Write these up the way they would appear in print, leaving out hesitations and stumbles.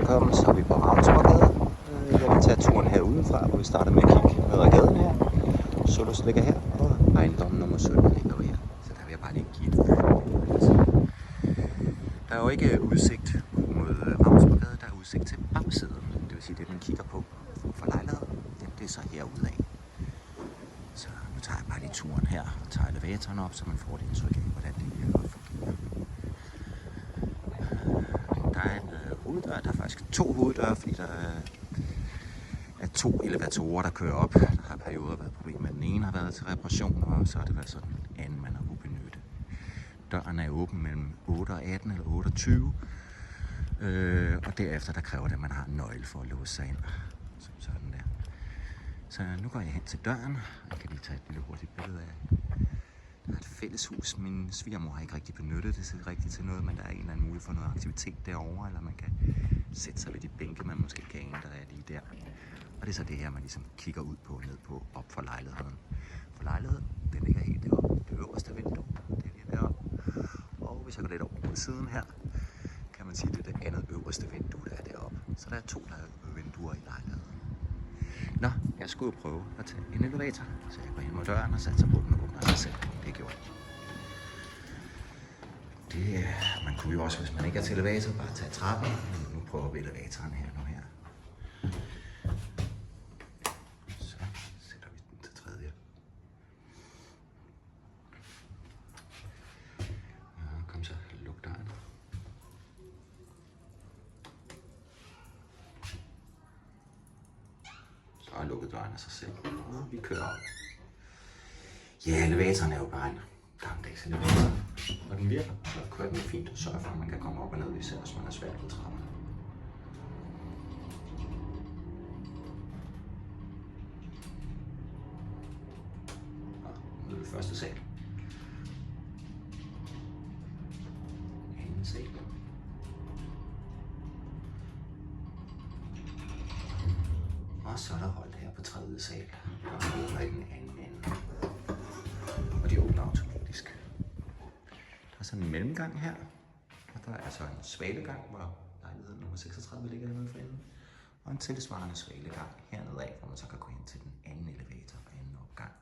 velkommen. Så er vi på Ravnsborggade. Jeg vil tage turen her udenfra, hvor vi starter med at kigge ned ad gaden her. Solus ligger her, og ejendommen nummer 17 ligger jo her. Så der vil jeg bare lige give et Der er jo ikke udsigt mod Ravnsborggade, der er udsigt til bagsiden. Det vil sige, det man kigger på for lejligheden, det er så herude af. Så nu tager jeg bare lige turen her og tager elevatoren op, så man får et indtryk af, hvordan det her fungerer. Der er en hoveddør, der er faktisk 2 hoveddøre, fordi der er 2 elevatorer, der kører op. Der har perioder været problemer med den ene, har været til reparation, og så har det været sådan en anden, man har kunnet benytte. Døren er åben mellem 8 og 18 eller 8 og 20, og derefter der kræver det, at man har en nøgle for at låse sig ind. Sådan der. Så nu går jeg hen til døren. Jeg kan lige tage et lille hurtigt billede af. Der er et fælleshus. Min svigermor har ikke rigtig benyttet det rigtigt til noget, men der er en eller anden mulighed for noget aktivitet derovre, eller man kan sætte sig ved de bænke, man måske kan ane, der er lige der. Og det er så det her, man ligesom kigger ud på, ned på, op for lejligheden. For lejligheden, den ligger helt deroppe. Det øverste vindue, det er lige deroppe. Og hvis jeg går lidt over på siden her, kan man sige, det er det andet øverste vindue, der er deroppe. Så der er 2 vinduer i lejligheden. Nå, jeg skulle jo prøve at tage en elevator, så jeg går hen mod døren og satser på, den åbner sig selv. Det gjorde det. Man kunne jo også, hvis man ikke er til elevator, bare tage trappen. Nu prøver vi elevatoren her nu her. Så sætter vi den til 3. Kom så, luk døren. Så har jeg lukket døren af sig selv. Og vi kører op. Ja, elevatoren er jo bare en gammeldags elevator. Og den virker, så kører den fint og sørger for, at man kan komme op og ned, især hvis man er svært på trappen. Og nu er det første sal. Anden sal. Og så er der holdt her på 3. sal. Og så åbner i den anden ende. Og de åbner automatisk. Der er sådan en mellemgang her, og der er så en svalegang, hvor lejligheden nummer 36 ligger hernede for enden, og en tilsvarende svalegang hernede af, hvor man så kan gå hen til den anden elevator og anden opgang.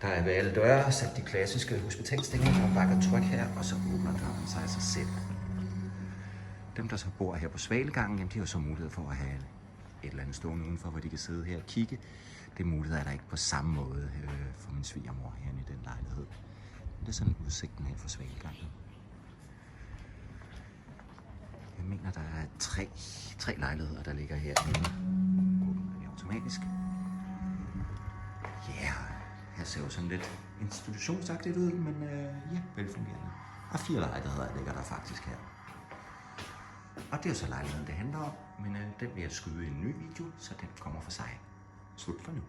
Der er ved alle døre sat de klassiske hospitalsstænger, hvor man bare kan trykke her, og så åbner døren sig af sig selv. Dem, der så bor her på svalegangen, jamen, de har så mulighed for at have et eller andet stående udenfor, hvor de kan sidde her og kigge. Det mulighed er der ikke på samme måde for min svigermor herinde i den lejlighed. Det er sådan udsigten her for svalegangen. Jeg mener, der er 3 lejligheder, der ligger herinde. Åbner vi automatisk. Ja, yeah. Her ser jo sådan lidt institutionsagtigt ud, men ja, velfungerende. Og 4 lejligheder ligger der faktisk her. Og det er jo så lejligheden, det handler om, men den vil jeg skyde i en ny video, så den kommer for sig. Slut for nu.